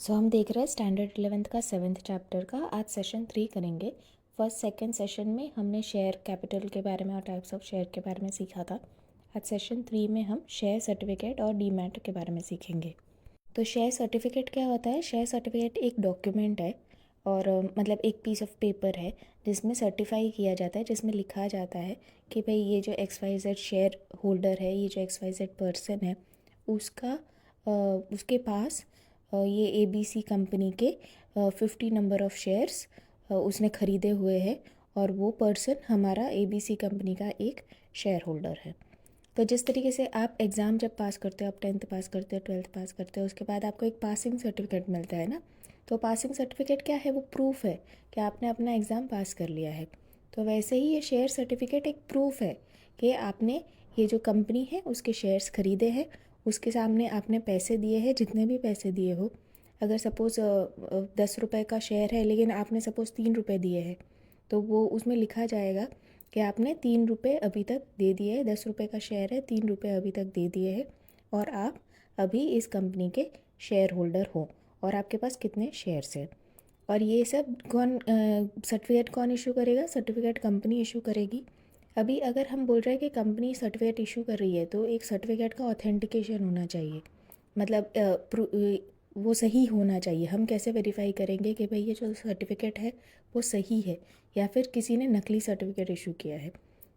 सो हम देख रहे हैं स्टैंडर्ड 11th का 7th चैप्टर का। आज सेशन 3 करेंगे। फर्स्ट सेकंड सेशन में हमने शेयर कैपिटल के बारे में और टाइप्स ऑफ शेयर के बारे में सीखा था। आज सेशन 3 में हम शेयर सर्टिफिकेट और डीमैट के बारे में सीखेंगे। तो शेयर सर्टिफिकेट क्या होता है? शेयर सर्टिफिकेट एक डॉक्यूमेंट है और मतलब एक पीस ऑफ पेपर है जिसमें सर्टिफाई किया जाता है, जिसमें लिखा जाता है कि भाई ये जो XYZ शेयर होल्डर है, ये जो XYZ पर्सन है, उसका उसके पास ये ABC कंपनी के 50 नंबर ऑफ शेयर्स उसने ख़रीदे हुए हैं और वो पर्सन हमारा ABC कंपनी का एक शेयर होल्डर है। तो जिस तरीके से आप एग्ज़ाम जब पास करते हो, आप 10th पास करते हो, 12th पास करते हो, उसके बाद आपको एक पासिंग सर्टिफिकेट मिलता है ना। तो पासिंग सर्टिफिकेट क्या है? वो प्रूफ है कि आपने अपना एग्ज़ाम पास कर लिया है। तो वैसे ही ये शेयर सर्टिफिकेट एक प्रूफ है कि आपने ये जो कंपनी है उसके शेयर्स ख़रीदे हैं, उसके सामने आपने पैसे दिए हैं, जितने भी पैसे दिए हो। अगर सपोज़ 10 रुपये का शेयर है लेकिन आपने सपोज़ 3 रुपये दिए हैं, तो वो उसमें लिखा जाएगा कि आपने 3 रुपये अभी तक दे दिए हैं। 10 रुपये का शेयर है, 3 रुपये अभी तक दे दिए हैं और आप अभी इस कंपनी के शेयर होल्डर हो और आपके पास कितने शेयर्स हैं। और ये सब कौन सर्टिफिकेट कौन इशू करेगा? सर्टिफिकेट कंपनी इशू करेगी। अभी अगर हम बोल रहे हैं कि कंपनी सर्टिफिकेट इशू कर रही है तो एक सर्टिफिकेट का ऑथेंटिकेशन होना चाहिए, मतलब वो सही होना चाहिए। हम कैसे वेरीफाई करेंगे कि भाई ये जो सर्टिफिकेट है वो सही है या फिर किसी ने नकली सर्टिफिकेट इशू किया है?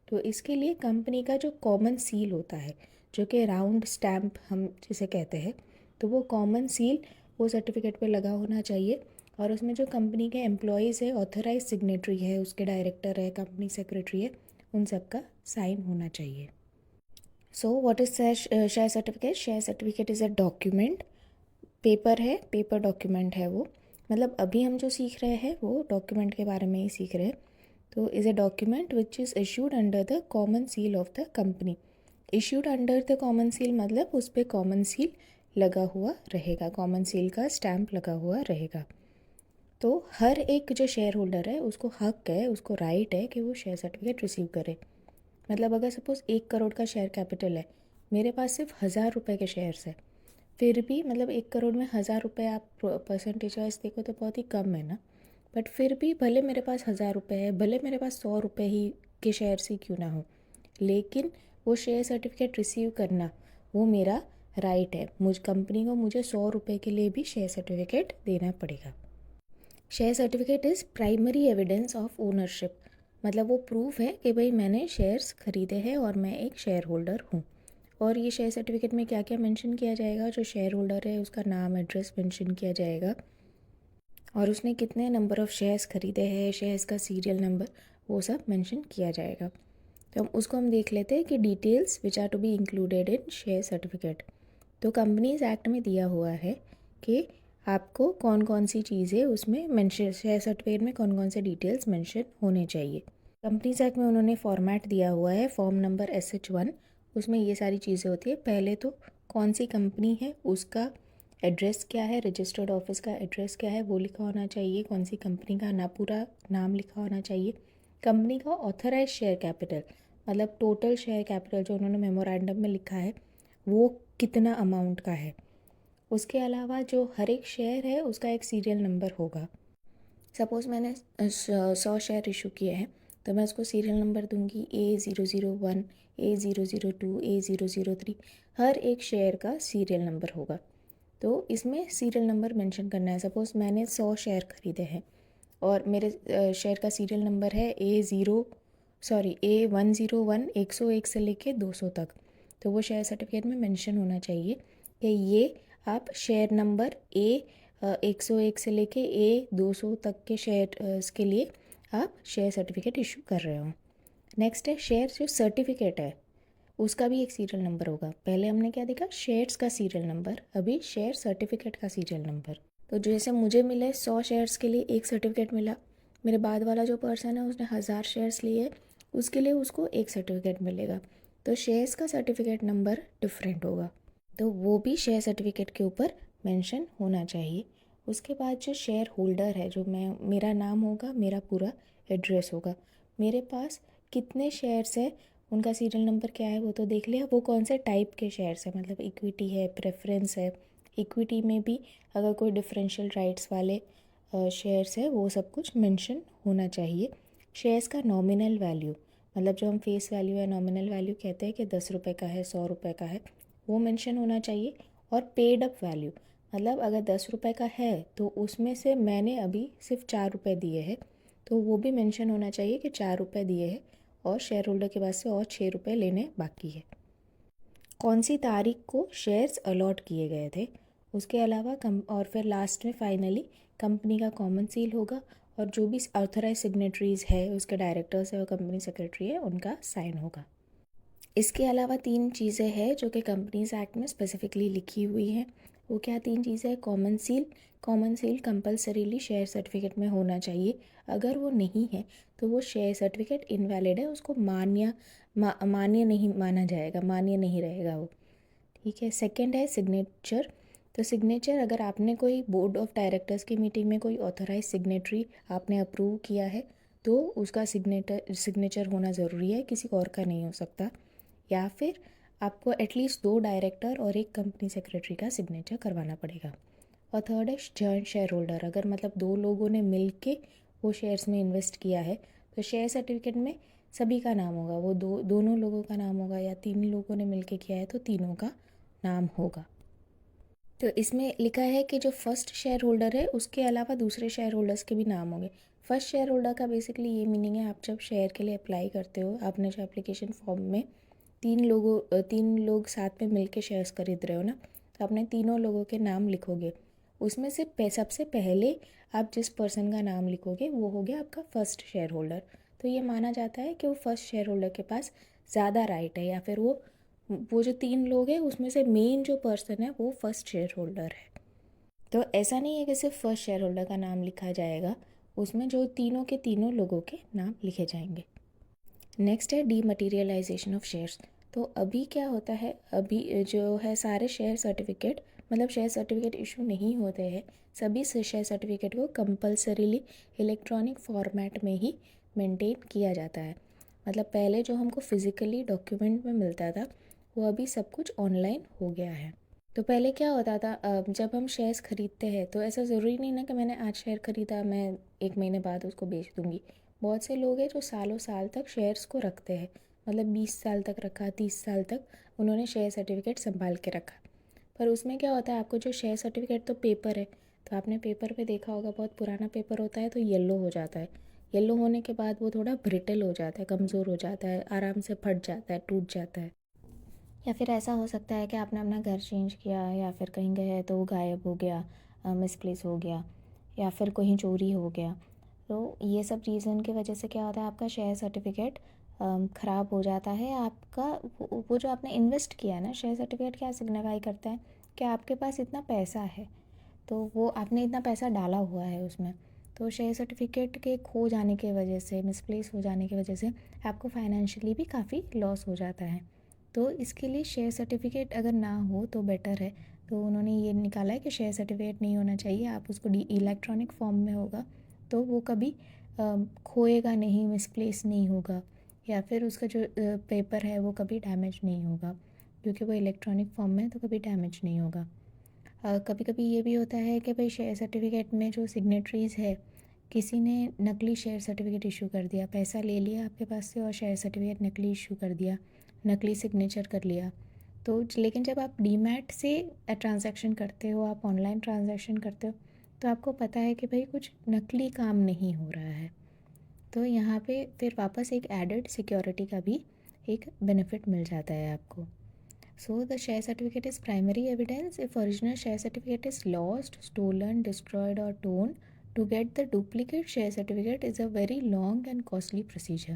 तो इसके लिए कंपनी का जो कॉमन सील होता है, जो कि राउंड स्टैम्प हम जिसे कहते हैं, तो वो कॉमन सील वो सर्टिफिकेट पे लगा होना चाहिए और उसमें जो कंपनी के एम्प्लॉयज़ है, ऑथराइज सिग्नेटरी है, उसके डायरेक्टर है, कंपनी सेक्रेटरी है, उन सब का साइन होना चाहिए। So what is share certificate? Share certificate is a document, paper है, पेपर डॉक्यूमेंट है वो। मतलब अभी हम जो सीख रहे हैं वो डॉक्यूमेंट के बारे में ही सीख रहे हैं। तो is a document which is issued under the common seal of the company. Issued under the common seal मतलब उस पर कॉमन सील लगा हुआ रहेगा, कॉमन सील का स्टैम्प लगा हुआ रहेगा। तो हर एक जो शेयर होल्डर है उसको हक है, उसको राइट है कि वो शेयर सर्टिफिकेट रिसीव करे। मतलब अगर सपोज़ 1 करोड़ का शेयर कैपिटल है, मेरे पास सिर्फ 1000 रुपये के शेयर्स है, फिर भी मतलब 1 करोड़ में 1000 रुपये आप परसेंटेज वाइज देखो तो बहुत ही कम है ना। बट फिर भी भले मेरे पास 1000 रुपये है, भले मेरे पास 100 रुपये ही के शेयर्स ही क्यों ना हो, लेकिन वो शेयर सर्टिफिकेट रिसीव करना वो मेरा राइट है। मुझ कंपनी को मुझे 100 रुपये के लिए भी शेयर सर्टिफिकेट देना पड़ेगा। Share certificate is primary evidence of ownership, मतलब वो प्रूफ है कि भाई मैंने शेयर्स खरीदे हैं और मैं एक शेयर होल्डर हूँ। और ये शेयर सर्टिफिकेट में क्या क्या मेंशन किया जाएगा? जो शेयर होल्डर है उसका नाम, एड्रेस मेंशन किया जाएगा और उसने कितने नंबर ऑफ़ शेयर्स खरीदे हैं, शेयर्स का सीरियल नंबर, वो सब मेंशन किया जाएगा। तो उसको हम देख लेते हैं कि details which are to be included in share certificate. तो कंपनीज एक्ट में दिया हुआ है कि आपको कौन कौन सी चीज़ें उसमें मेंशन, शेयर सर्टिफिकेट में कौन कौन से डिटेल्स मेंशन होने चाहिए। कंपनीज एक्ट में उन्होंने फॉर्मेट दिया हुआ है, फॉर्म नंबर SH1। उसमें ये सारी चीज़ें होती है। पहले तो कौन सी कंपनी है उसका एड्रेस क्या है, रजिस्टर्ड ऑफिस का एड्रेस क्या है वो लिखा होना चाहिए। कौन सी कंपनी का ना पूरा नाम लिखा होना चाहिए। कंपनी का ऑथराइज शेयर कैपिटल, मतलब टोटल शेयर कैपिटल जो उन्होंने मेमोरेंडम में लिखा है वो कितना अमाउंट का है। उसके अलावा जो हर एक शेयर है उसका एक सीरियल नंबर होगा। सपोज़ मैंने 100 शेयर इशू किए हैं तो मैं उसको सीरियल नंबर दूंगी A001, A002, A003। हर एक शेयर का सीरियल नंबर होगा। तो इसमें सीरियल नंबर मेंशन करना है। सपोज़ मैंने 100 शेयर खरीदे हैं और मेरे शेयर का सीरियल नंबर है A101, 101 से लेके 200 तक। तो वो शेयर सर्टिफिकेट में मेंशन होना चाहिए कि ये आप शेयर नंबर 101 से लेके A200 तक के शेयर के लिए आप शेयर सर्टिफिकेट इशू कर रहे हो। नेक्स्ट है शेयर जो सर्टिफिकेट है उसका भी एक सीरियल नंबर होगा। पहले हमने क्या देखा? शेयर्स का सीरियल नंबर, अभी शेयर सर्टिफिकेट का सीरियल नंबर। तो जैसे मुझे मिले 100 शेयर्स के लिए एक सर्टिफिकेट मिला, मेरे बाद वाला जो पर्सन है उसने 1000 शेयर्स लिए, उसके लिए उसको एक सर्टिफिकेट मिलेगा। तो शेयर्स का सर्टिफिकेट नंबर डिफरेंट होगा, तो वो भी शेयर सर्टिफिकेट के ऊपर मेंशन होना चाहिए। उसके बाद जो शेयर होल्डर है, जो मेरा नाम होगा, मेरा पूरा एड्रेस होगा, मेरे पास कितने शेयर्स है, उनका सीरियल नंबर क्या है वो तो देख लिया। वो कौन से टाइप के शेयर्स है, मतलब इक्विटी है, प्रेफरेंस है इक्विटी में भी अगर कोई डिफरेंशियल राइट्स वाले शेयर्स है वो सब कुछ मेंशन होना चाहिए। शेयर्स का नॉमिनल वैल्यू, मतलब जो हम फेस वैल्यू या नॉमिनल वैल्यू कहते हैं कि 10 रुपये का है, 100 रुपये का है, वो मेंशन होना चाहिए। और पेड अप वैल्यू, मतलब अगर 10 रुपये का है तो उसमें से मैंने अभी सिर्फ 4 रुपये दिए हैं, तो वो भी मेंशन होना चाहिए कि 4 रुपये दिए हैं और शेयर होल्डर के पास से और 6 रुपये लेने बाकी है। कौन सी तारीख को शेयर्स अलॉट किए गए थे, उसके अलावा और फिर लास्ट में फाइनली कंपनी का कॉमन सील होगा और जो भी ऑथराइज सिग्नेटरीज है, उसके डायरेक्टर्स है और कंपनी सेक्रेटरी है, उनका साइन होगा। इसके अलावा 3 चीज़ें हैं जो कि कंपनीज एक्ट में स्पेसिफिकली लिखी हुई हैं। वो क्या 3 चीज़ें हैं? Common seal compulsorily share certificate में होना चाहिए। अगर वो नहीं है तो वो शेयर सर्टिफिकेट इनवैलिड है, उसको मान्य नहीं माना जाएगा, मान्य नहीं रहेगा वो। ठीक है। सेकंड है सिग्नेचर। तो सिग्नेचर, अगर आपने कोई बोर्ड ऑफ डायरेक्टर्स की मीटिंग में कोई ऑथराइज सिग्नेटरी आपने अप्रूव किया है तो उसका सिग्नेचर होना ज़रूरी है, किसी और का नहीं हो सकता। या फिर आपको एटलीस्ट 2 डायरेक्टर और 1 कंपनी सेक्रेटरी का सिग्नेचर करवाना पड़ेगा। और थर्ड है जॉइंट शेयर होल्डर। अगर मतलब 2 लोगों ने मिल के वो शेयर्स में इन्वेस्ट किया है तो शेयर सर्टिफिकेट में सभी का नाम होगा, वो दोनों लोगों का नाम होगा, या 3 लोगों ने मिल के किया है तो तीनों का नाम होगा। तो इसमें लिखा है कि जो फर्स्ट शेयर होल्डर है उसके अलावा दूसरे शेयर होल्डर्स के भी नाम होंगे। फर्स्ट शेयर होल्डर का बेसिकली ये मीनिंग है, आप जब शेयर के लिए अप्लाई करते हो, आपने जो एप्लीकेशन फॉर्म में 3 लोग साथ में मिलके शेयर्स खरीद रहे हो ना, तो आपने तीनों लोगों के नाम लिखोगे। उसमें से सबसे पहले आप जिस पर्सन का नाम लिखोगे वो हो गया आपका फर्स्ट शेयर होल्डर। तो ये माना जाता है कि वो फर्स्ट शेयर होल्डर के पास ज़्यादा राइट है, या फिर वो जो 3 लोग हैं उसमें से मेन जो पर्सन है वो फर्स्ट शेयर होल्डर है। तो ऐसा नहीं है कि सिर्फ फर्स्ट शेयर होल्डर का नाम लिखा जाएगा, उसमें जो तीनों के तीनों लोगों के नाम लिखे जाएंगे। नेक्स्ट है डीमटीरियलाइजेशन ऑफ शेयर्स। तो अभी क्या होता है, अभी जो है सारे शेयर सर्टिफिकेट, मतलब शेयर सर्टिफिकेट इशू नहीं होते हैं, सभी शेयर सर्टिफिकेट को कंपलसरीली इलेक्ट्रॉनिक फॉर्मेट में ही मेंटेन किया जाता है। मतलब पहले जो हमको फिज़िकली डॉक्यूमेंट में मिलता था वो अभी सब कुछ ऑनलाइन हो गया है। तो पहले क्या होता था, जब हम शेयर्स ख़रीदते हैं तो ऐसा ज़रूरी नहीं ना कि मैंने आज शेयर ख़रीदा मैं 1 महीने बाद उसको बेच दूँगी। बहुत से लोग हैं जो सालों साल तक शेयर्स को रखते हैं, मतलब 20 साल तक रखा, 30 साल तक उन्होंने शेयर सर्टिफिकेट संभाल के रखा। पर उसमें क्या होता है, आपको जो शेयर सर्टिफिकेट तो पेपर है, तो आपने पेपर पे देखा होगा बहुत पुराना पेपर होता है तो येलो हो जाता है। येलो होने के बाद वो थोड़ा ब्रिटल हो जाता है, कमज़ोर हो जाता है, आराम से फट जाता है, टूट जाता है। या फिर ऐसा हो सकता है कि आपने अपना घर चेंज किया या फिर कहीं गए तो वो गायब हो गया, मिसप्लेस हो गया, या फिर कहीं चोरी हो गया। तो ये सब रीज़न की वजह से क्या होता है, आपका शेयर सर्टिफिकेट ख़राब हो जाता है। आपका वो जो आपने इन्वेस्ट किया है ना, शेयर सर्टिफिकेट क्या सिग्निफाई करता है कि आपके पास इतना पैसा है, तो वो आपने इतना पैसा डाला हुआ है उसमें। तो शेयर सर्टिफिकेट के खो जाने की वजह से, मिसप्लेस हो जाने की वजह से आपको फाइनेंशियली भी काफ़ी लॉस हो जाता है। तो इसके लिए शेयर सर्टिफिकेट अगर ना हो तो बेटर है। तो उन्होंने ये निकाला है कि शेयर सर्टिफिकेट नहीं होना चाहिए, आप उसको इलेक्ट्रॉनिक फॉर्म में होगा तो वो कभी खोएगा नहीं, मिसप्लेस नहीं होगा, या फिर उसका जो पेपर है वो कभी डैमेज नहीं होगा, क्योंकि वो इलेक्ट्रॉनिक फॉर्म में है तो कभी डैमेज नहीं होगा। कभी कभी ये भी होता है कि भाई शेयर सर्टिफिकेट में जो सिग्नेटरीज़ है, किसी ने नकली शेयर सर्टिफिकेट इशू कर दिया, पैसा ले लिया आपके पास से और शेयर सर्टिफिकेट नकली इशू कर दिया, नकली सिग्नेचर कर लिया। तो लेकिन जब आप डीमैट से ट्रांजैक्शन करते हो, आप ऑनलाइन ट्रांजैक्शन करते हो, तो आपको पता है कि भाई कुछ नकली काम नहीं हो रहा है। तो यहाँ पे फिर वापस एक एडेड सिक्योरिटी का भी एक बेनिफिट मिल जाता है आपको। So the share certificate is primary evidence. If original share certificate is lost, stolen, destroyed or torn, to get the duplicate share certificate is a very long and costly procedure.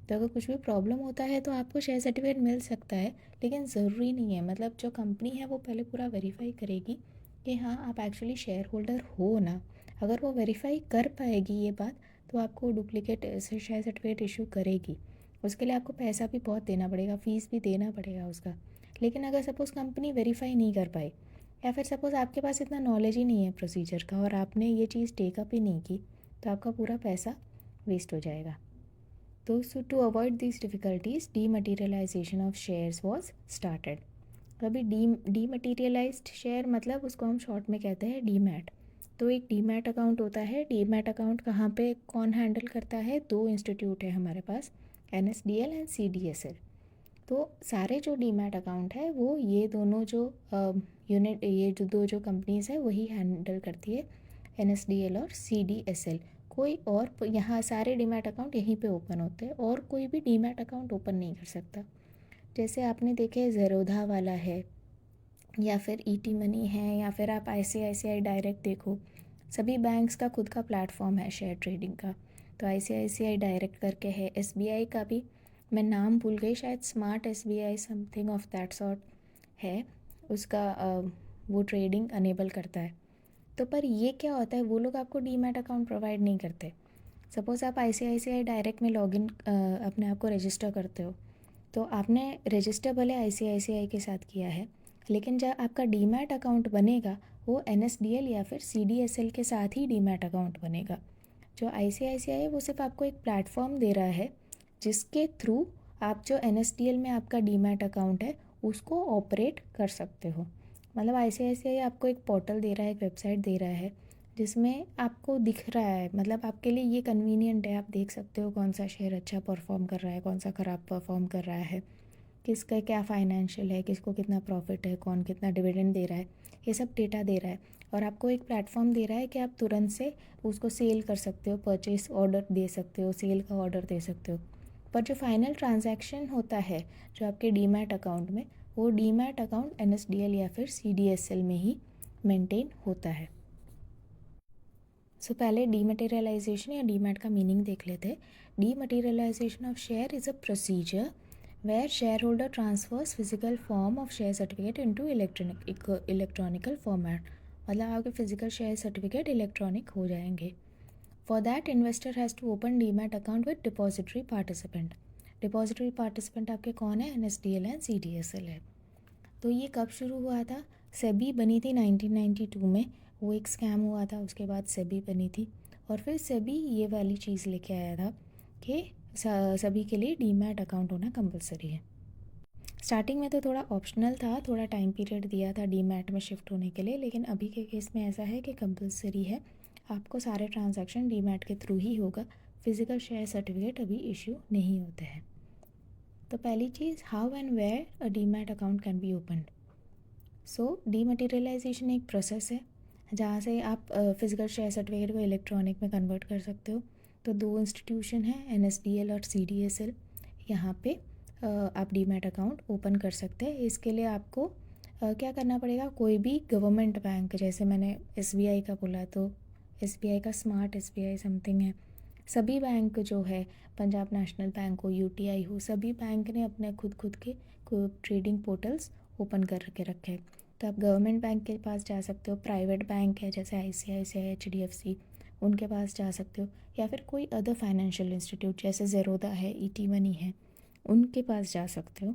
तो अगर कुछ भी problem होता है तो आपको share certificate मिल सकता है, लेकिन ज़रूरी नहीं है। मतलब जो कंपनी है वो पहले पूरा वेरीफाई करेगी कि हाँ आप एक्चुअली शेयर होल्डर हो ना। अगर वो वेरीफाई कर पाएगी ये बात तो आपको डुप्लीकेट शेयर सर्टिफिकेट इशू करेगी। उसके लिए आपको पैसा भी बहुत देना पड़ेगा, फ़ीस भी देना पड़ेगा उसका। लेकिन अगर सपोज़ कंपनी वेरीफाई नहीं कर पाई, या फिर सपोज़ आपके पास इतना नॉलेज ही नहीं है प्रोसीजर का और आपने ये चीज़ टेकअप ही नहीं की, तो आपका पूरा पैसा वेस्ट हो जाएगा। तो to avoid this difficulties, dematerialization of shares was started. अभी डीमटेरियलाइज्ड शेयर मतलब उसको हम शॉर्ट में कहते हैं डीमैट। तो एक डीमैट अकाउंट होता है। डीमैट अकाउंट कहाँ पे कौन हैंडल करता है? 2 इंस्टीट्यूट है हमारे पास, NSDL एंड CDSL। तो सारे जो डीमैट अकाउंट है वो ये दोनों जो यूनिट, ये जो दो जो कंपनीज़ है वही हैंडल करती है, NSDL और CDSL। कोई और यहाँ सारे डीमैट अकाउंट यहीं पे ओपन होते हैं और कोई भी डीमैट अकाउंट ओपन नहीं कर सकता। जैसे आपने देखे ज़ेरोधा वाला है, या फिर ईटी मनी है, या फिर आप ICICI डायरेक्ट देखो, सभी बैंक्स का खुद का प्लेटफॉर्म है शेयर ट्रेडिंग का। तो ICICI डायरेक्ट करके है, SBI का भी मैं नाम भूल गई, शायद smart SBI something of that sort है, उसका वो ट्रेडिंग अनेबल करता है। तो पर ये क्या होता है, वो लोग आपको डीमैट अकाउंट प्रोवाइड नहीं करते। सपोज़ आप ICICI डायरेक्ट में लॉगिन अपने आप को रजिस्टर करते हो, तो आपने रजिस्टर भले ICICI के साथ किया है, लेकिन जब आपका डीमैट अकाउंट बनेगा वो NSDL या फिर CDSL के साथ ही डीमैट अकाउंट बनेगा। जो ICICI है वो सिर्फ आपको एक प्लेटफॉर्म दे रहा है जिसके थ्रू आप जो NSDL में आपका डीमैट अकाउंट है उसको ऑपरेट कर सकते हो। मतलब ICICI आपको एक पोर्टल दे रहा है, एक वेबसाइट दे रहा है जिसमें आपको दिख रहा है, मतलब आपके लिए ये कन्वीनियंट है, आप देख सकते हो कौन सा शेयर अच्छा परफॉर्म कर रहा है, कौन सा ख़राब परफॉर्म कर रहा है, किसका क्या फाइनेंशियल है, किसको कितना प्रॉफिट है, कौन कितना डिविडेंड दे रहा है, ये सब डेटा दे रहा है। और आपको एक प्लेटफॉर्म दे रहा है कि आप तुरंत से उसको सेल कर सकते हो, परचेस ऑर्डर दे सकते हो, सेल का ऑर्डर दे सकते हो। पर जो फाइनल ट्रांजैक्शन होता है जो आपके डीमैट अकाउंट में, वो डीमैट अकाउंट NSDL या फिर CDSL में ही मेंटेन होता है। पहले डीमटेरियलाइजेशन या डीमैट का मीनिंग देख लेते हैं। Dematerialization of share is a procedure where share holder transfers physical form of share certificate into electronical format. मतलब आपके फिजिकल शेयर सर्टिफिकेट इलेक्ट्रॉनिक हो जाएंगे। For that investor has to open demat account with depository participant. Depository participant आपके कौन है? NSDL and CDSL है। तो ये कब शुरू हुआ था? सेबी बनी थी 1992 में, वो एक स्कैम हुआ था, उसके बाद सेबी बनी थी और फिर सेबी ये वाली चीज़ लेके आया था कि सभी के लिए डीमैट अकाउंट होना कंपलसरी है। स्टार्टिंग में तो थोड़ा ऑप्शनल था, थोड़ा टाइम पीरियड दिया था डीमैट में शिफ्ट होने के लिए, लेकिन अभी के केस में ऐसा है कि कंपलसरी है, आपको सारे ट्रांजैक्शन डीमैट के थ्रू ही होगा। फिजिकल शेयर सर्टिफिकेट अभी इशू नहीं होते हैं। तो पहली चीज़, how and where a demat account can be opened. Dematerialization एक प्रोसेस है जहाँ से आप फिजिकल शेयर सर्टिफिकेट को इलेक्ट्रॉनिक में कन्वर्ट कर सकते हो। तो 2 इंस्टीट्यूशन हैं, NSDL और CDSL। यहाँ पे आप डीमैट अकाउंट ओपन कर सकते हैं। इसके लिए आपको क्या करना पड़ेगा, कोई भी गवर्नमेंट बैंक, जैसे मैंने SBI का बोला तो SBI का स्मार्ट SBI समथिंग है, सभी बैंक जो है, पंजाब नेशनल बैंक हो, UTI हो, सभी बैंक ने अपने खुद के ट्रेडिंग पोर्टल्स ओपन कर के रखे हैं। तो आप गवर्नमेंट बैंक के पास जा सकते हो, प्राइवेट बैंक है जैसे ICICI, HDFC, उनके पास जा सकते हो, या फिर कोई अदर फाइनेंशियल इंस्टीट्यूट जैसे ज़ेरोधा है, ईटी मनी है, उनके पास जा सकते हो।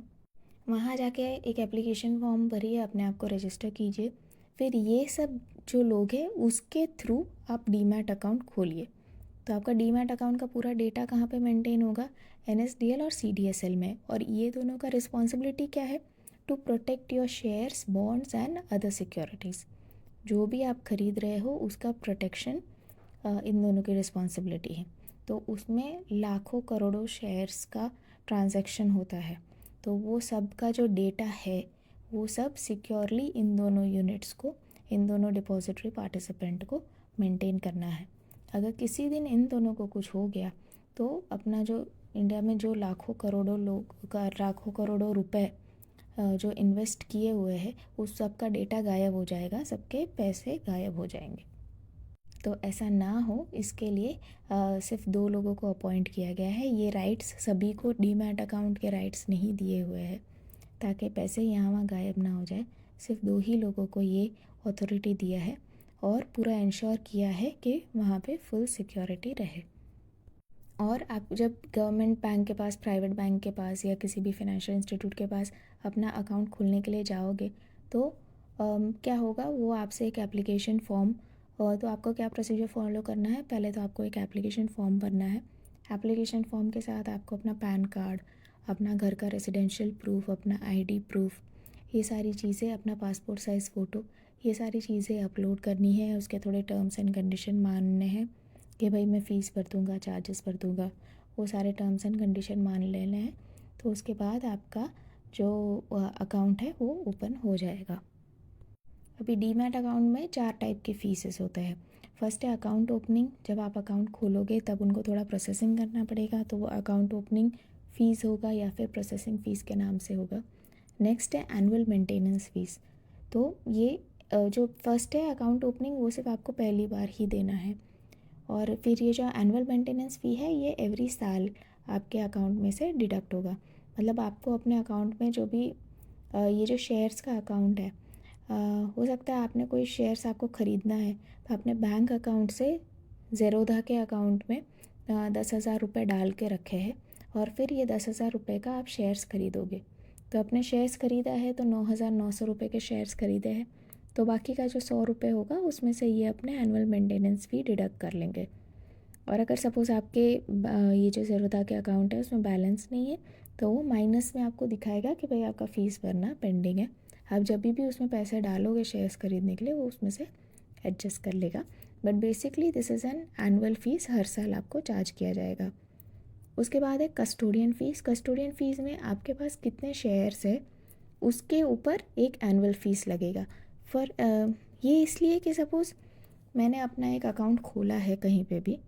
वहाँ जाके एक एप्लीकेशन फॉर्म भरिए, अपने आप को रजिस्टर कीजिए, फिर ये सब जो लोग हैं उसके थ्रू आप डीमैट अकाउंट खोलिए। तो आपका डीमैट अकाउंट का पूरा डेटा कहाँ पे मेंटेन होगा? NSDL और CDSL में। और ये दोनों का रिस्पॉन्सिबिलिटी क्या है? To protect your shares, bonds and other securities. जो भी आप खरीद रहे हो उसका प्रोटेक्शन इन दोनों की रिस्पॉन्सिबिलिटी है। तो उसमें लाखों करोड़ों शेयर्स का ट्रांजैक्शन होता है, तो वो सब का जो डेटा है वो सब सिक्योरली इन दोनों यूनिट्स को, इन दोनों डिपॉजिटरी पार्टिसिपेंट को मेंटेन करना है। अगर किसी दिन इन दोनों को कुछ हो गया तो अपना जो इंडिया में जो लाखों करोड़ों लोग का लाखों करोड़ों रुपए जो इन्वेस्ट किए हुए हैं उस सब का डेटा गायब हो जाएगा, सबके पैसे गायब हो जाएंगे। तो ऐसा ना हो इसके लिए सिर्फ 2 लोगों को अपॉइंट किया गया है। ये राइट्स सभी को डीमैट अकाउंट के राइट्स नहीं दिए हुए हैं ताकि पैसे यहाँ वहाँ गायब ना हो जाए। सिर्फ 2 ही लोगों को ये अथॉरिटी दिया है और पूरा इंश्योर किया है कि वहाँ पे फुल सिक्योरिटी रहे। और आप जब गवर्नमेंट बैंक के पास, प्राइवेट बैंक के पास या किसी भी फाइनेंशियल इंस्टीट्यूट के पास अपना अकाउंट खोलने के लिए जाओगे तो क्या होगा, वो आपसे एक एप्लीकेशन फॉर्म, तो आपको क्या प्रोसीजर फॉलो करना है, पहले तो आपको एक एप्लीकेशन फॉर्म भरना है। एप्लीकेशन फॉर्म के साथ आपको अपना पैन कार्ड, अपना घर का रेजिडेंशियल प्रूफ, अपना ID प्रूफ, ये सारी चीज़ें, अपना पासपोर्ट साइज़ फ़ोटो, ये सारी चीज़ें अपलोड करनी है। उसके थोड़े टर्म्स एंड कंडीशन मानने हैं कि भाई मैं फ़ीस भर दूँगा, चार्जेस भर दूँगा, वो सारे टर्म्स एंड कंडीशन मान लेने हैं। तो उसके बाद आपका जो अकाउंट है वो ओपन हो जाएगा। अभी डीमैट अकाउंट में 4 टाइप के फ़ीसेस होते हैं। फर्स्ट है अकाउंट ओपनिंग। जब आप अकाउंट खोलोगे तब उनको थोड़ा प्रोसेसिंग करना पड़ेगा, तो वो अकाउंट ओपनिंग फ़ीस होगा या फिर प्रोसेसिंग फ़ीस के नाम से होगा। नेक्स्ट है एनुअल मेंटेनेंस फ़ीस। तो ये जो फर्स्ट है अकाउंट ओपनिंग, वो सिर्फ आपको पहली बार ही देना है। और फिर ये जो एनुअल मेंटेनेंस फ़ी है, ये एवरी साल आपके अकाउंट में से डिडक्ट होगा। मतलब आपको अपने अकाउंट में जो भी ये जो शेयर्स का अकाउंट है, हो सकता है आपने कोई शेयर्स आपको ख़रीदना है, तो अपने बैंक अकाउंट से ज़ेरोधा के अकाउंट में 10,000 रुपये डाल के रखे हैं, और फिर ये 10,000 रुपये का आप शेयर्स ख़रीदोगे। तो अपने शेयर्स ख़रीदा है तो 9,900 रुपये के शेयर्स ख़रीदे हैं, तो बाकी का जो 100 रुपये होगा उसमें से ये अपने एनुअल मेंटेनेंस फ़ी डिडक्ट कर लेंगे। और अगर सपोज़ आपके ये जो ज़ेरोधा के अकाउंट है उसमें बैलेंस नहीं है, तो वो माइनस में आपको दिखाएगा कि भाई आपका फ़ीस भरना पेंडिंग है। आप जब भी उसमें पैसे डालोगे शेयर्स ख़रीदने के लिए, वो उसमें से एडजस्ट कर लेगा। But basically this is an annual fee, हर साल आपको चार्ज किया जाएगा। उसके बाद है कस्टोडियन फ़ीस। कस्टोडियन फ़ीस में आपके पास कितने शेयर्स है उसके ऊपर एक एनुअल फ़ीस लगेगा। फॉर ये इसलिए कि सपोज़ मैंने अपना एक अकाउंट खोला है कहीं पे भी,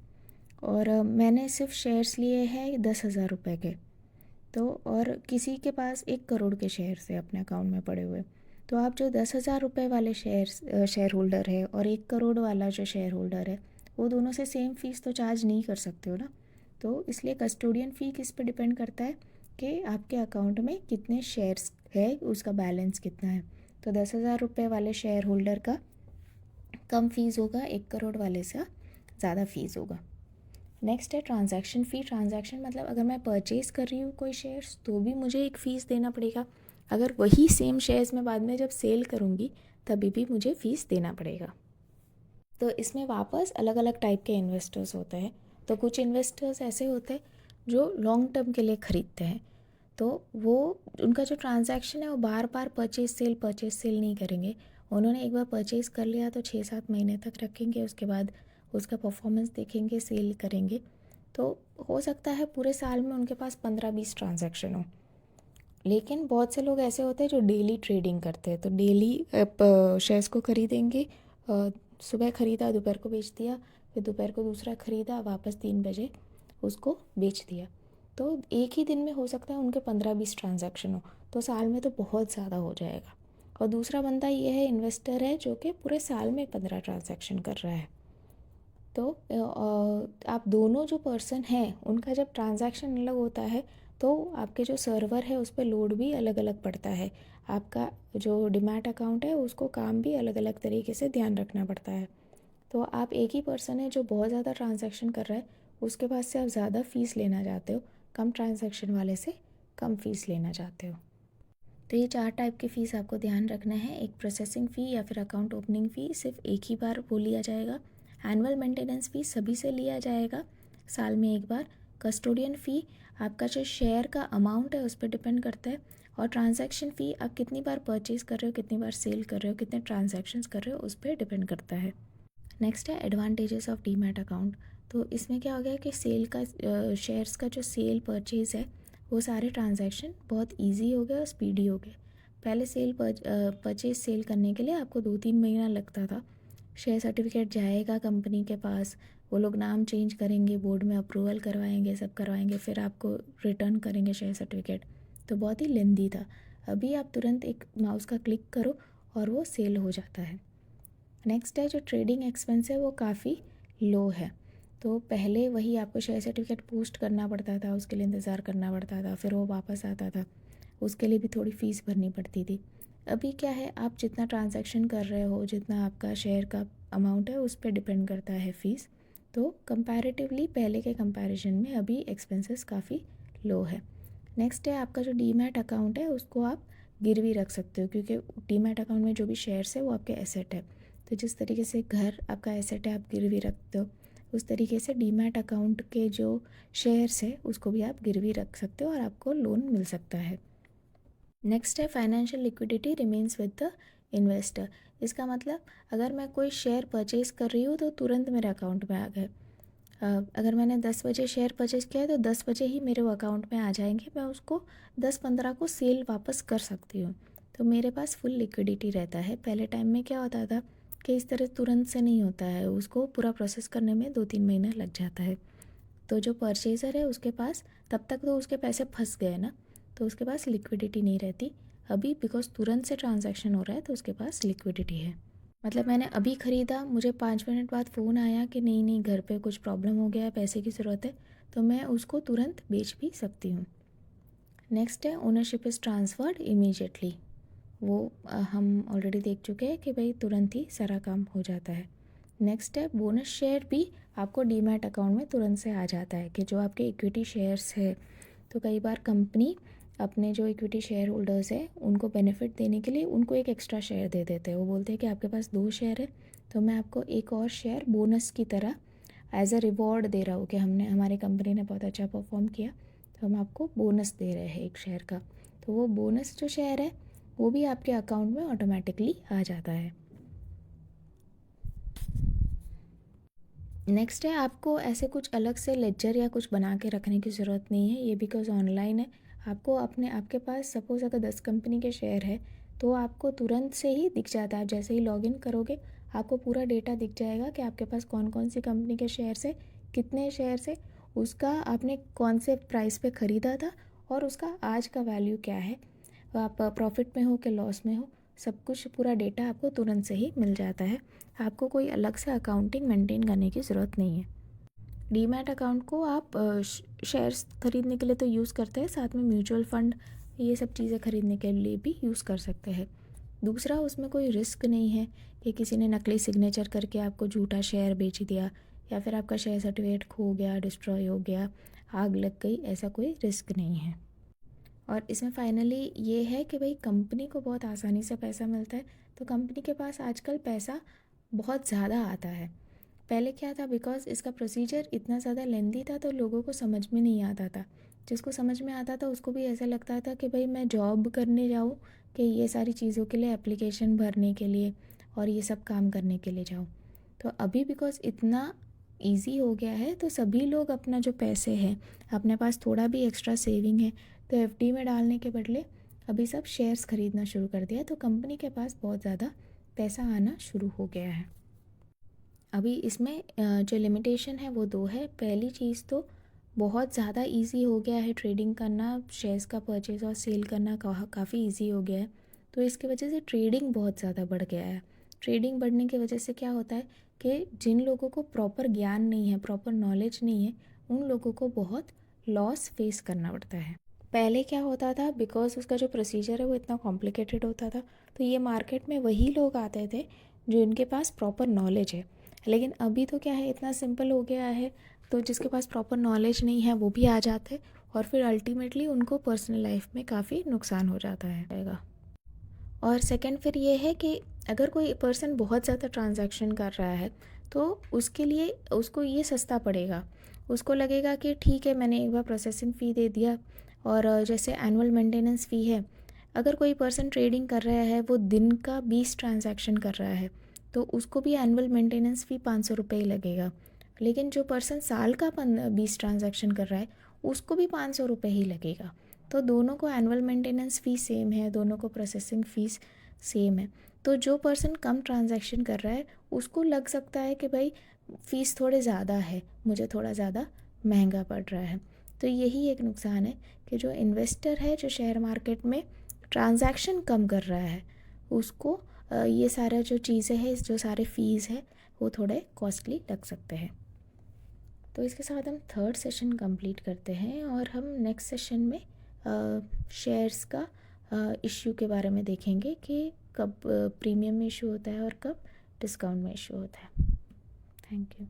और मैंने सिर्फ शेयर्स लिए हैं 10,000 रुपये के, तो और किसी के पास 1 करोड़ के शेयर्स है अपने अकाउंट में पड़े हुए, तो आप जो 10,000 रुपये वाले शेयर होल्डर है और 1 करोड़ वाला जो शेयर होल्डर है, वो दोनों से सेम फ़ीस तो चार्ज नहीं कर सकते हो ना। तो इसलिए कस्टोडियन फ़ी किस पे डिपेंड करता है कि आपके अकाउंट में कितने शेयर्स है, उसका बैलेंस कितना है। तो 10,000 रुपये वाले शेयर होल्डर का कम फ़ीस होगा, 1 करोड़ वाले से ज़्यादा फ़ीस होगा। नेक्स्ट है ट्रांजैक्शन फ़ी। ट्रांजैक्शन मतलब अगर मैं परचेज़ कर रही हूँ कोई शेयर्स तो भी मुझे एक फ़ीस देना पड़ेगा। अगर वही सेम शेयर्स मैं बाद में जब सेल करूँगी तभी भी मुझे फ़ीस देना पड़ेगा। तो इसमें वापस अलग अलग टाइप के इन्वेस्टर्स होते हैं। तो कुछ इन्वेस्टर्स ऐसे होते हैं जो लॉन्ग टर्म के लिए ख़रीदते हैं, तो वो उनका जो ट्रांजैक्शन है वो बार बार परचेज़ सेल नहीं करेंगे। उन्होंने एक बार परचेज़ कर लिया तो 6-7 महीने तक रखेंगे, उसके बाद उसका परफॉर्मेंस देखेंगे, सेल करेंगे। तो हो सकता है पूरे साल में उनके पास 15-20 ट्रांजैक्शन हो। लेकिन बहुत से लोग ऐसे होते हैं जो डेली ट्रेडिंग करते हैं, तो डेली शेयर्स को खरीदेंगे, सुबह ख़रीदा दोपहर को बेच दिया, फिर दोपहर को दूसरा ख़रीदा, वापस 3 बजे उसको बेच दिया। तो एक ही दिन में हो सकता है उनके 15-20 ट्रांजैक्शन हो, तो साल में तो बहुत ज़्यादा हो जाएगा। और दूसरा बंदा ये है, इन्वेस्टर है, जो कि पूरे साल में 15 ट्रांजैक्शन कर रहा है। तो आप दोनों जो पर्सन हैं उनका जब ट्रांजैक्शन अलग होता है तो आपके जो सर्वर है उस पर लोड भी अलग अलग पड़ता है। आपका जो डीमैट अकाउंट है उसको काम भी अलग अलग तरीके से ध्यान रखना पड़ता है। तो आप एक ही पर्सन है जो बहुत ज़्यादा ट्रांजैक्शन कर रहा है, उसके पास से आप ज़्यादा फ़ीस लेना चाहते हो, कम ट्रांजैक्शन वाले से कम फ़ीस लेना चाहते हो। तो ये 4 टाइप की फ़ीस आपको ध्यान रखना है। एक प्रोसेसिंग फ़ी या फिर अकाउंट ओपनिंग फ़ी सिर्फ एक ही बार वो लिया जाएगा। एनुअल मेंटेनेंस फ़ी सभी से लिया जाएगा साल में एक बार। कस्टोडियन फ़ी आपका जो शेयर का अमाउंट है उस पर डिपेंड करता है। और ट्रांजैक्शन फ़ी आप कितनी बार परचेज़ कर रहे हो, कितनी बार सेल कर रहे हो, कितने ट्रांजैक्शंस कर रहे हो, उस पर डिपेंड करता है। नेक्स्ट है एडवांटेजेस ऑफ डीमैट अकाउंट। तो इसमें क्या हो गया कि सेल का शेयर्स का जो सेल परचेज़ है वो सारे ट्रांजैक्शन बहुत इजी हो गए और स्पीडी हो गए। पहले परचेज़ सेल करने के लिए आपको 2-3 महीना लगता था। शेयर सर्टिफिकेट जाएगा कंपनी के पास, वो लोग नाम चेंज करेंगे, बोर्ड में अप्रूवल करवाएंगे, सब करवाएंगे, फिर आपको रिटर्न करेंगे शेयर सर्टिफिकेट। तो बहुत ही लेंदी था। अभी आप तुरंत एक माउस का क्लिक करो और वो सेल हो जाता है। नेक्स्ट है जो ट्रेडिंग एक्सपेंस है वो काफ़ी लो है। तो पहले वही आपको शेयर सर्टिफिकेट पोस्ट करना पड़ता था, उसके लिए इंतज़ार करना पड़ता था, फिर वो वापस आता था, उसके लिए भी थोड़ी फ़ीस भरनी पड़ती थी। अभी क्या है, आप जितना ट्रांजैक्शन कर रहे हो, जितना आपका शेयर का अमाउंट है उस पर डिपेंड करता है फ़ीस। तो कंपैरेटिवली पहले के कंपैरिजन में अभी एक्सपेंसेस काफ़ी लो है। नेक्स्ट है आपका जो डीमैट अकाउंट है उसको आप गिरवी रख सकते हो, क्योंकि डीमैट अकाउंट में जो भी शेयर्स है वो आपके एसेट है। तो जिस तरीके से घर आपका एसेट है, आप गिरवी रखते हो, उस तरीके से डीमैट अकाउंट के जो शेयर्स है उसको भी आप गिरवी रख सकते हो और आपको लोन मिल सकता है। नेक्स्ट है financial liquidity remains with the investor. इसका मतलब अगर मैं कोई शेयर परचेज़ कर रही हूँ तो तुरंत मेरे अकाउंट में आ गए। अगर मैंने 10 बजे शेयर परचेज़ किया है तो 10 बजे ही मेरे अकाउंट में आ जाएंगे, मैं उसको 10-15 को सेल वापस कर सकती हूँ, तो मेरे पास फुल लिक्विडिटी रहता है। पहले टाइम में क्या होता था कि इस तरह तुरंत से नहीं होता है, उसको पूरा प्रोसेस करने में 2-3 महीने लग जाता है। तो जो परचेज़र है उसके पास तब तक तो उसके पैसे फंस गए ना, तो उसके पास लिक्विडिटी नहीं रहती। अभी बिकॉज तुरंत से ट्रांजैक्शन हो रहा है तो उसके पास लिक्विडिटी है। मतलब मैंने अभी ख़रीदा, मुझे 5 मिनट बाद फ़ोन आया कि नहीं नहीं घर पे कुछ प्रॉब्लम हो गया है, पैसे की ज़रूरत है, तो मैं उसको तुरंत बेच भी सकती हूँ। नेक्स्ट है ओनरशिप इज़ ट्रांसफर्ड इमीडिएटली। वो हम ऑलरेडी देख चुके हैं कि भाई तुरंत ही सारा काम हो जाता है। नेक्स्ट है बोनस शेयर भी आपको डीमैट अकाउंट में तुरंत से आ जाता है कि जो आपके इक्विटी शेयर्स है, तो कई बार कंपनी अपने जो इक्विटी शेयर होल्डर्स है उनको बेनिफिट देने के लिए उनको एक एक्स्ट्रा शेयर दे देते हैं। वो बोलते हैं कि आपके पास 2 शेयर है तो मैं आपको एक और शेयर बोनस की तरह एज अ रिवॉर्ड दे रहा हूँ कि हमारी कंपनी ने बहुत अच्छा परफॉर्म किया, तो हम आपको बोनस दे रहे हैं एक शेयर का। तो वो बोनस जो शेयर है वो भी आपके अकाउंट में ऑटोमेटिकली आ जाता है। नेक्स्ट है आपको ऐसे कुछ अलग से लेजर या कुछ बना के रखने की ज़रूरत नहीं है, ये बिकॉज ऑनलाइन है। आपको आपके पास सपोज़ अगर 10 कंपनी के शेयर है तो आपको तुरंत से ही दिख जाता है। आप जैसे ही लॉगिन करोगे आपको पूरा डेटा दिख जाएगा कि आपके पास कौन कौन सी कंपनी के शेयर है, कितने शेयर है, उसका आपने कौन से प्राइस पे ख़रीदा था और उसका आज का वैल्यू क्या है, आप प्रॉफिट में हो कि लॉस में हो, सब कुछ पूरा डेटा आपको तुरंत से ही मिल जाता है। आपको कोई अलग से अकाउंटिंग मेंटेन करने की ज़रूरत नहीं है। डीमैट अकाउंट को आप शेयर्स खरीदने के लिए तो यूज़ करते हैं, साथ में म्यूचुअल फ़ंड ये सब चीज़ें खरीदने के लिए भी यूज़ कर सकते हैं। दूसरा, उसमें कोई रिस्क नहीं है कि किसी ने नकली सिग्नेचर करके आपको झूठा शेयर बेच दिया या फिर आपका शेयर सर्टिफिकेट खो गया, डिस्ट्रॉय हो गया, आग लग गई, ऐसा कोई रिस्क नहीं है। और इसमें फाइनली ये है कि भाई कंपनी को बहुत आसानी से पैसा मिलता है, तो कंपनी के पास आजकल पैसा बहुत ज़्यादा आता है। पहले क्या था, बिकॉज इसका प्रोसीजर इतना ज़्यादा लेंदी था तो लोगों को समझ में नहीं आता था। जिसको समझ में आता था उसको भी ऐसा लगता था कि भाई मैं जॉब करने जाऊँ, कि ये सारी चीज़ों के लिए एप्लीकेशन भरने के लिए और ये सब काम करने के लिए जाऊँ। तो अभी बिकॉज इतना ईजी हो गया है तो सभी लोग अपना जो पैसे हैं, अपने पास थोड़ा भी एक्स्ट्रा सेविंग है तो एफडी में डालने के बदले अभी सब शेयर्स खरीदना शुरू कर दिया, तो कंपनी के पास बहुत ज़्यादा पैसा आना शुरू हो गया है। अभी इसमें जो लिमिटेशन है वो 2 है। पहली चीज़ तो बहुत ज़्यादा इजी हो गया है ट्रेडिंग करना, शेयर्स का परचेज़ और सेल करना काफ़ी इजी हो गया है, तो इसकी वजह से ट्रेडिंग बहुत ज़्यादा बढ़ गया है। ट्रेडिंग बढ़ने की वजह से क्या होता है कि जिन लोगों को प्रॉपर ज्ञान नहीं है, प्रॉपर नॉलेज नहीं है, उन लोगों को बहुत लॉस फेस करना पड़ता है। पहले क्या होता था, बिकॉज उसका जो प्रोसीजर है वो इतना कॉम्प्लिकेटेड होता था, तो ये मार्केट में वही लोग आते थे जो इनके पास प्रॉपर नॉलेज है। लेकिन अभी तो क्या है, इतना सिंपल हो गया है, तो जिसके पास प्रॉपर नॉलेज नहीं है वो भी आ जाते और फिर अल्टीमेटली उनको पर्सनल लाइफ में काफ़ी नुकसान हो जाता है। और सेकंड फिर ये है कि अगर कोई पर्सन बहुत ज़्यादा ट्रांजैक्शन कर रहा है तो उसके लिए उसको ये सस्ता पड़ेगा। उसको लगेगा कि ठीक है, मैंने एक बार प्रोसेसिंग फ़ी दे दिया, और जैसे एनुअल मेंटेनेंस फ़ी है, अगर कोई पर्सन ट्रेडिंग कर रहा है, वो दिन का 20 ट्रांजैक्शन कर रहा है, तो उसको भी एनुअल मेंटेनेंस फ़ी 500 रुपये ही लगेगा। लेकिन जो पर्सन साल का 20 ट्रांजैक्शन कर रहा है उसको भी 500 रुपये ही लगेगा। तो दोनों को एनुअल मेंटेनेंस फ़ीस सेम है, दोनों को प्रोसेसिंग फ़ीस सेम है। तो जो पर्सन कम ट्रांजैक्शन कर रहा है उसको लग सकता है कि भाई फ़ीस थोड़े ज़्यादा है, मुझे थोड़ा ज़्यादा महंगा पड़ रहा है। तो यही एक नुकसान है कि जो इन्वेस्टर है, जो शेयर मार्केट में ट्रांजैक्शन कम कर रहा है, उसको ये सारा जो चीज़ें हैं, जो सारे फ़ीस है, वो थोड़े कॉस्टली लग सकते हैं। तो इसके साथ हम थर्ड सेशन कंप्लीट करते हैं और हम नेक्स्ट सेशन में शेयर्स का इश्यू के बारे में देखेंगे कि कब प्रीमियम में इशू होता है और कब डिस्काउंट में इशू होता है। Thank you.